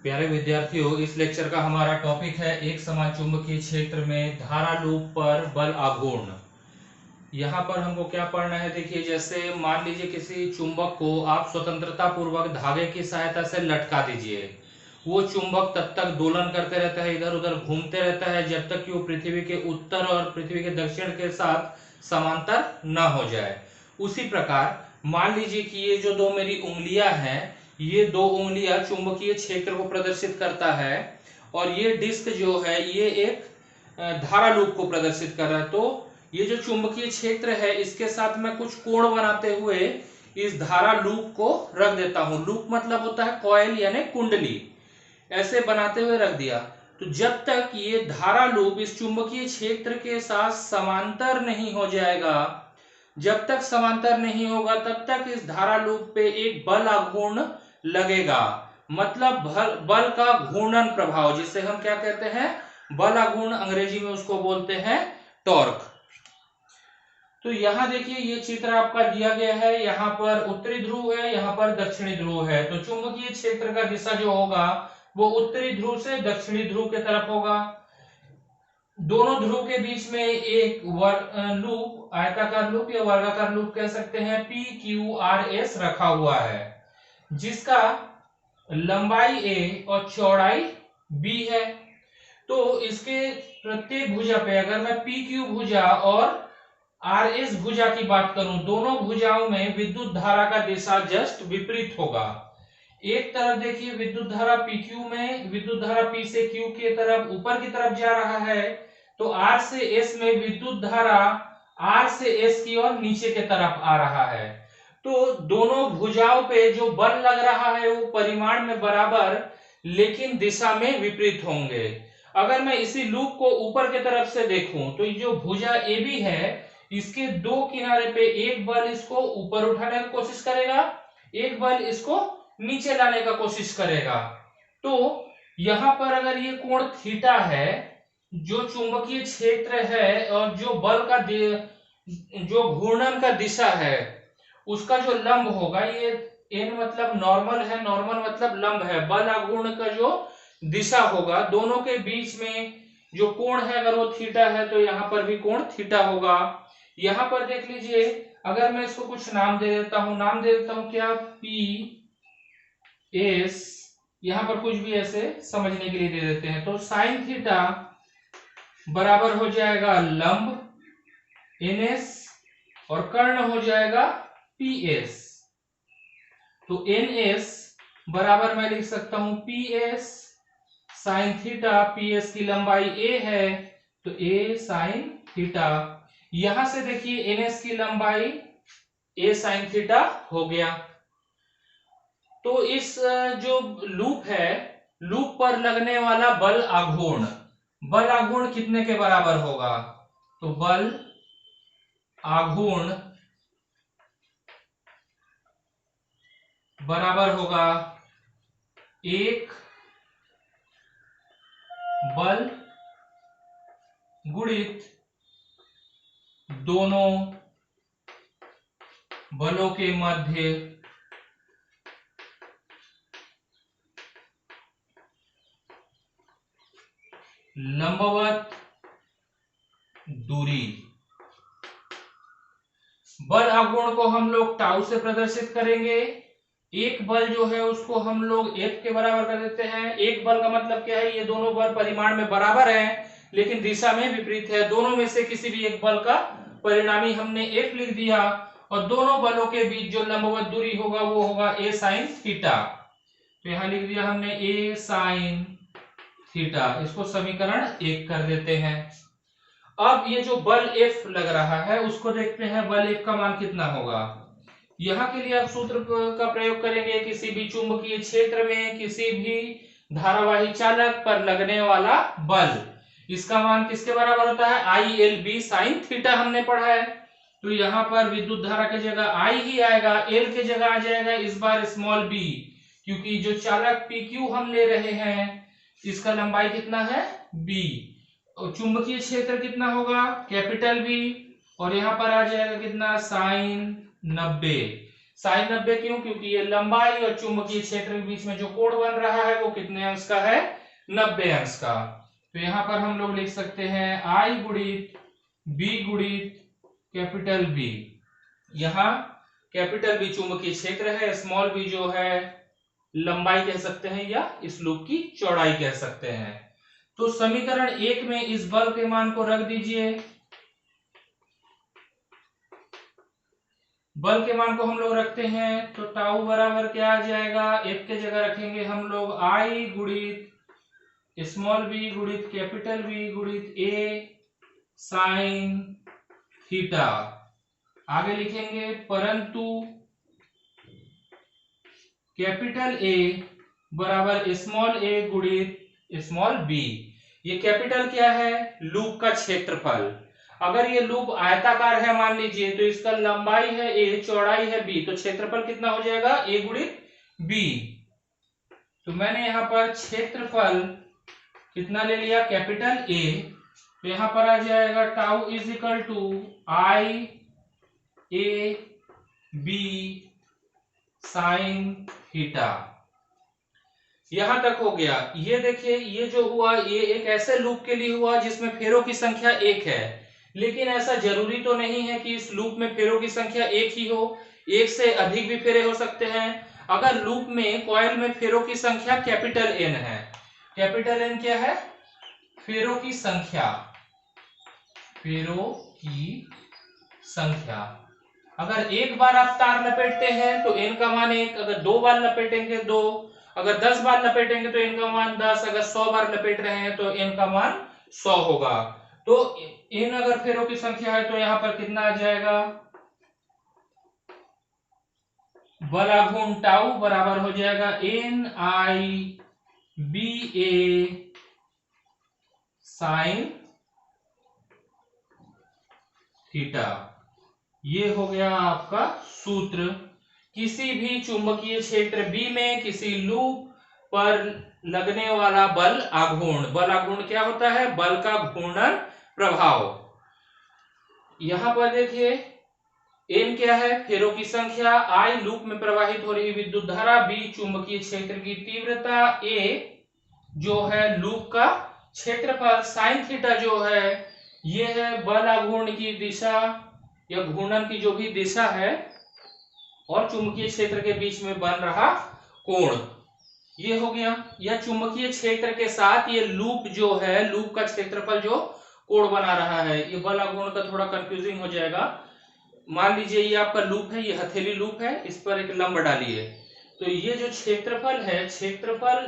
प्यारे विद्यार्थियों, इस लेक्चर का हमारा टॉपिक है एक समान चुंबकीय क्षेत्र में धारा लूप पर बल आघूर्ण। यहाँ पर हमको क्या पढ़ना है, देखिए जैसे मान लीजिए किसी चुंबक को आप स्वतंत्रता पूर्वक धागे की सहायता से लटका दीजिए। वो चुंबक तब तक दोलन करते रहता है, इधर उधर घूमते रहता है जब तक कि वो पृथ्वी के उत्तर और पृथ्वी के दक्षिण के साथ समांतर न हो जाए। उसी प्रकार मान लीजिए कि ये जो दो मेरी उंगलियां हैं, ये दो उंगलियां चुंबकीय क्षेत्र को प्रदर्शित करता है और ये डिस्क जो है ये एक धारा लूप को प्रदर्शित कर रहा है। तो ये जो चुंबकीय क्षेत्र है इसके साथ मैं कुछ कोण बनाते हुए इस धारा लूप को रख देता हूं। लूप मतलब होता है कॉइल यानी कुंडली। ऐसे बनाते हुए रख दिया। तो जब तक ये धारा लूप इस चुंबकीय क्षेत्र के साथ समांतर नहीं हो जाएगा, जब तक समांतर नहीं होगा तब तक इस धारा लूप पे एक बल आघूर्ण लगेगा। मतलब बल का घूर्णन प्रभाव, जिसे हम क्या कहते हैं, बल आघूर्ण, अंग्रेजी में उसको बोलते हैं टॉर्क। तो यहां देखिए ये चित्र आपका दिया गया है, यहाँ पर उत्तरी ध्रुव है, यहाँ पर दक्षिणी ध्रुव है। तो चुंबकीय क्षेत्र का दिशा जो होगा वो उत्तरी ध्रुव से दक्षिणी ध्रुव की तरफ होगा। दोनों ध्रुव के बीच में एक लूप, आयताकार लूप या वर्गाकार लूप कह सकते हैं, PQRS रखा हुआ है, जिसका लंबाई A और चौड़ाई B है। तो इसके प्रत्येक भुजा पे अगर मैं PQ भुजा और RS भुजा की बात करूं, दोनों भुजाओं में विद्युत धारा का दिशा जस्ट विपरीत होगा। एक तरफ देखिए विद्युत धारा PQ में विद्युत धारा P से Q की तरफ ऊपर की तरफ जा रहा है, तो R से S में विद्युत धारा R से S की ओर नीचे की तरफ आ रहा है। तो दोनों भुजाओं पे जो बल लग रहा है वो परिमाण में बराबर लेकिन दिशा में विपरीत होंगे। अगर मैं इसी लूप को ऊपर की तरफ से देखूं तो ये जो भुजा AB है, इसके दो किनारे पे एक बल इसको ऊपर उठाने की कोशिश करेगा, एक बल इसको नीचे लाने का कोशिश करेगा। तो यहां पर अगर ये कोण थीटा है, जो चुंबकीय क्षेत्र है और जो बल का जो घूर्णन का दिशा है उसका जो लंब होगा, ये n मतलब नॉर्मल है, नॉर्मल मतलब लंब है, बल आघूर्ण का जो दिशा होगा, दोनों के बीच में जो कोण है अगर वो थीटा है तो यहाँ पर भी कोण थीटा होगा। यहाँ पर देख लीजिए, अगर मैं इसको कुछ नाम दे देता हूं, नाम दे देता हूं क्या, PS, यहाँ पर कुछ भी ऐसे समझने के लिए दे देते हैं। तो साइन थीटा बराबर हो जाएगा लंब NS और कर्ण हो जाएगा PS। तो NS बराबर मैं लिख सकता हूं PS साइन थीटा, PS की लंबाई A है तो A साइन थीटा। यहां से देखिए NS की लंबाई A साइन थीटा हो गया। तो इस जो लूप है, लूप पर लगने वाला बल आघूर्ण, बल आघूर्ण कितने के बराबर होगा, तो बल आघूर्ण बराबर होगा एक बल गुणित दोनों बलों के मध्य लंबवत दूरी। बल आघूर्ण को हम लोग टाउ से प्रदर्शित करेंगे। एक बल जो है उसको हम लोग F के बराबर कर देते हैं। एक बल का मतलब क्या है, ये दोनों बल परिमाण में बराबर हैं लेकिन दिशा में विपरीत है। दोनों में से किसी भी एक बल का परिणामी हमने F लिख दिया और दोनों बलों के बीच जो लंबवत दूरी होगा वो होगा A साइन थीटा। तो यहां लिख दिया हमने A साइन थीटा। इसको समीकरण 1 कर देते हैं। अब ये जो बल F लग रहा है उसको देखते हैं, बल F का मान कितना होगा। यहाँ के लिए आप सूत्र का प्रयोग करेंगे, किसी भी चुंबकीय क्षेत्र में किसी भी धारावाही चालक पर लगने वाला बल, इसका मान किसके बराबर होता है, ILB साइन थीटा हमने पढ़ा है। तो यहाँ पर विद्युत धारा की जगह I ही आएगा, L की जगह आ जाएगा इस बार स्मॉल b, क्योंकि जो चालक PQ हम ले रहे हैं इसका लंबाई कितना है B, और चुंबकीय क्षेत्र कितना होगा कैपिटल B, और यहाँ पर आ जाएगा कितना साइन 90। साइन 90 क्यों? क्योंकि ये लंबाई और चुंबकीय क्षेत्र के बीच में जो कोण बन रहा है वो कितने अंश का है? 90 अंश का। तो यहां पर हम लोग लिख सकते हैं आई गुणित बी गुणित कैपिटल बी। यहां कैपिटल बी चुंबकीय क्षेत्र है, स्मॉल बी जो है लंबाई कह सकते हैं या इस लूप की चौड़ाई कह सकते हैं। तो समीकरण 1 में इस बल के मान को रख दीजिए। बल के मान को हम लोग रखते हैं तो टाउ बराबर क्या आ जाएगा? एक के जगह रखेंगे हम लोग आई गुणित स्मॉल बी गुणित कैपिटल बी गुणित ए साइन थीटा। आगे लिखेंगे परंतु कैपिटल ए बराबर स्मॉल ए गुणित स्मॉल बी। ये कैपिटल क्या है? लूप का क्षेत्रफल। अगर ये लूप आयताकार है मान लीजिए तो इसका लंबाई है ए, चौड़ाई है बी, तो क्षेत्रफल कितना हो जाएगा? ए गुणित बी। तो मैंने यहां पर क्षेत्रफल कितना ले लिया? Capital A. तो यहां पर आ जाएगा tau is equal to I A B sine theta. यहां तक हो गया। ये देखिए, ये जो हुआ ये एक ऐसे लूप के लिए हुआ जिसमें फेरों की संख्या एक है, लेकिन ऐसा जरूरी तो नहीं है कि इस लूप में फेरों की संख्या एक ही हो, एक से अधिक भी फेरे हो सकते हैं। अगर लूप में कॉइल में फेरों की संख्या कैपिटल एन है, कैपिटल एन क्या है? फेरों की संख्या, फेरों की संख्या। अगर एक बार आप तार लपेटते हैं तो एन का मान 1, अगर 2 बार लपेटेंगे 2, अगर 10 बार लपेटेंगे तो एन का मान 10, अगर 100 बार लपेट रहे हैं तो एन का मान 100 होगा। तो एन अगर फेरों की संख्या है तो यहां पर कितना आ जाएगा? बल आघूर्ण टाउ बराबर हो जाएगा एन आई बी ए साइन थीटा। ये हो गया आपका सूत्र। किसी भी चुंबकीय क्षेत्र बी में किसी लूप पर लगने वाला बल आघूर्ण, बल आघूर्ण क्या होता है? बल का घूर्णन प्रभाव। यहां पर देखिए एन क्या है? फेरों की संख्या, आई लूप में प्रवाहित हो रही विद्युत धारा, बी चुंबकीय क्षेत्र की तीव्रता, ए जो है लूप का क्षेत्रफल, साइन थीटा जो है ये है बल आघूर्ण की दिशा या घूर्णन की जो भी दिशा है, और चुंबकीय क्षेत्र के बीच में बन रहा कोण। ये हो गया। यह चुंबकीय क्षेत्र के साथ ये लूप जो है, लूप का क्षेत्रफल जो कोण बना रहा है, ये बल आघूर्ण का थोड़ा कंफ्यूजिंग हो जाएगा। मान लीजिए ये आपका लूप है, ये हथेली लूप है, इस पर एक लंब डालिए तो ये जो क्षेत्रफल है, क्षेत्रफल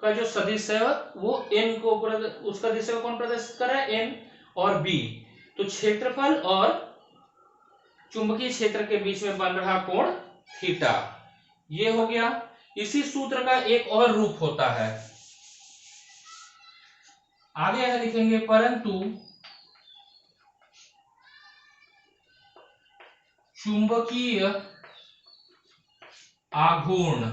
का जो सदिश है वो एन को, उसका दिशा कौन प्रदर्शित कर रहा है? एन और बी। तो क्षेत्रफल और चुंबकीय क्षेत्र के बीच में बन रहा कोण थीटा। ये हो गया। इसी सूत्र का एक और रूप होता है, आगे यह लिखेंगे परंतु चुंबकीय आघूर्ण,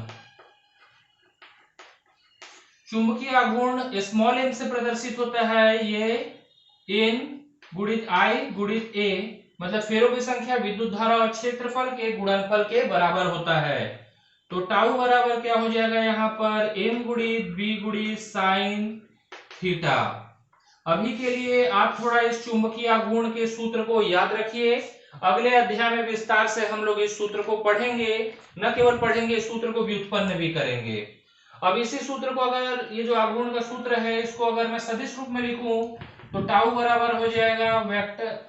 चुंबकीय आघूर्ण स्मॉल एन से प्रदर्शित होता है। ये एन गुणित आई गुणित ए, मतलब फेरों की संख्या, विद्युत धारा और क्षेत्रफल के गुणनफल के बराबर होता है। तो टाउ बराबर क्या हो जाएगा? यहाँ पर एम गुणित बी गुणित साइन थीटा। अभी के लिए आप थोड़ा इस चुंबकीय आघूर्ण के सूत्र को याद रखिए। अगले अध्याय में विस्तार से हम लोग इस सूत्र को पढ़ेंगे, न केवल पढ़ेंगे, इस सूत्र को व्युत्पन्न भी करेंगे। अब इसी सूत्र को, अगर ये जो आघूर्ण का सूत्र है इसको अगर मैं सदिश रूप में लिखूं तो टाउ बराबर हो जाएगा vector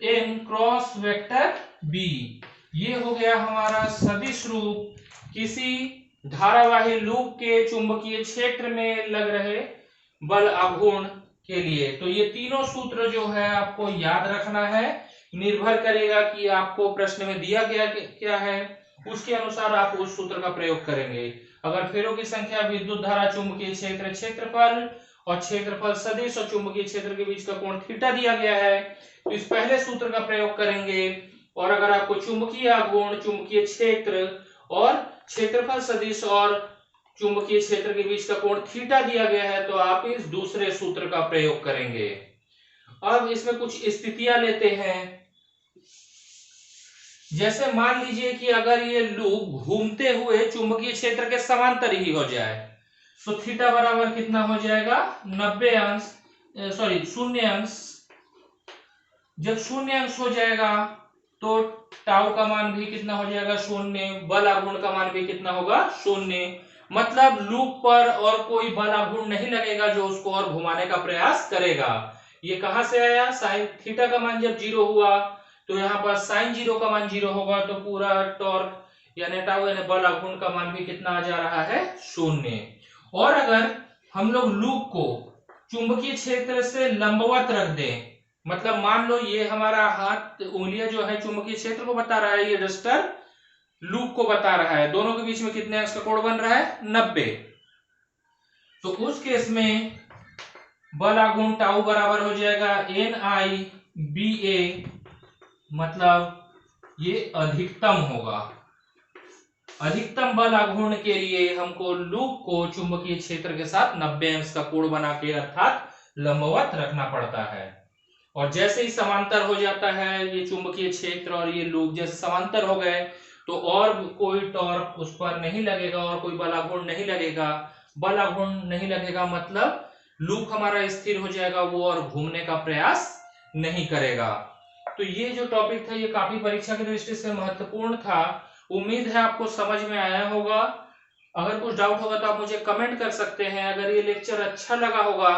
N cross vector B. ये हो गया हमारा सदिश रूप किसी धारावाही लूप के चुंबकीय क्षेत्र में लग रहे बल आघूर्ण के लिए। तो ये तीनों सूत्र जो है आपको याद रखना है, निर्भर करेगा कि आपको प्रश्न में दिया गया क्या है, उसके अनुसार आप उस सूत्र का प्रयोग करेंगे। अगर फेरों की संख्या, विद्युत धारा, चुंबकीय क्षेत्र, क्षेत्रफल और क्षेत्रफल सदिश और चुंबकीय क्षेत्र के बीच का कोण थीटा दिया गया है तो इस पहले सूत्र का प्रयोग करेंगे। और अगर आपको चुंबकीय आघूर्ण, चुंबकीय क्षेत्र और क्षेत्रफल सदिश और चुंबकीय क्षेत्र के बीच का कोण थीटा दिया गया है तो आप इस दूसरे सूत्र का प्रयोग करेंगे। अब इसमें कुछ स्थितियां लेते हैं। जैसे मान लीजिए कि अगर ये लूप घूमते हुए चुंबकीय क्षेत्र के समांतर ही हो जाए तो थीटा बराबर कितना हो जाएगा 90 अंश, सॉरी 0 अंश। जब 0 अंश हो जाएगा तो टाउ का मान भी कितना हो जाएगा 0, बल आघूर्ण का मान भी कितना होगा 0। मतलब लूप पर और कोई बल आघूर्ण नहीं लगेगा जो उसको और घुमाने का प्रयास करेगा। ये कहां से आया, साइन थीटा का मान जब 0 हुआ तो यहाँ पर साइन 0 का मान 0 होगा, तो पूरा टॉर्क यानी टाउ यानी बल आघूर्ण का मान भी कितना आ जा रहा है 0। और अगर हम लोग लूप को चुंबकीय क्षेत्र से लंबवत रख दें, मतलब मान लो ये हमारा हाथ उंगलियां जो है चुंबकीय क्षेत्र को बता रहा है, ये डस्टर लूप को बता रहा है, दोनों के बीच में कितने अंश का कोण बन रहा है 90। तो उस केस में बल आघूर्ण टाउ बराबर हो जाएगा NI/BA, मतलब ये अधिकतम होगा। अधिकतम बल आघूर्ण के लिए हमको लूप को चुंबकीय क्षेत्र के साथ 90 अंश का कोण बना के अर्थात लंबवत रखना पड़ता है। और जैसे ही समांतर हो जाता है ये चुंबकीय क्षेत्र और ये लूप जैसे समांतर हो गए तो और कोई टॉर्क उस पर नहीं लगेगा और कोई बल आघूर्ण नहीं लगेगा। बल आघूर्ण नहीं लगेगा मतलब लूप हमारा स्थिर हो जाएगा, वो और घूमने का प्रयास नहीं करेगा। तो ये जो टॉपिक था ये काफी परीक्षा की दृष्टि से महत्वपूर्ण था। उम्मीद है आपको समझ में आया होगा। अगर कुछ डाउट होगा तो आप मुझे कमेंट कर सकते हैं। अगर ये लेक्चर अच्छा लगा होगा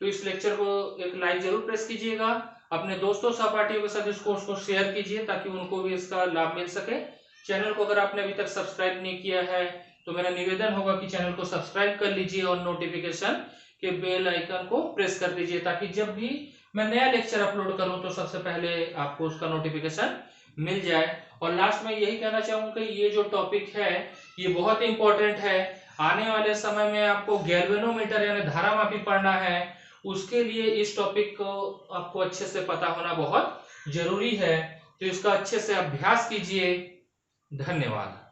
तो इस लेक्चर को एक लाइक जरूर प्रेस कीजिएगा। अपने दोस्तों सहपाठियों के साथ इस कोर्स को शेयर कीजिए ताकि उनको भी इसका लाभ मिल सके। चैनल को अगर आपने अभी तक सब्सक्राइब नहीं किया है तो मेरा निवेदन होगा कि चैनल को सब्सक्राइब कर लीजिए और नोटिफिकेशन के बेल आइकन को प्रेस कर दीजिए ताकि जब भी मैं नया लेक्चर अपलोड करूं तो सबसे पहले आपको उसका नोटिफिकेशन मिल जाए। और लास्ट में यही कहना चाहूंगा कि ये जो टॉपिक है ये बहुत इंपॉर्टेंट है। आने वाले समय में आपको गैल्वेनोमीटर यानी धारामापी पढ़ना है, उसके लिए इस टॉपिक को आपको अच्छे से पता होना बहुत जरूरी है। तो इसका अच्छे से अभ्यास कीजिए। धन्यवाद।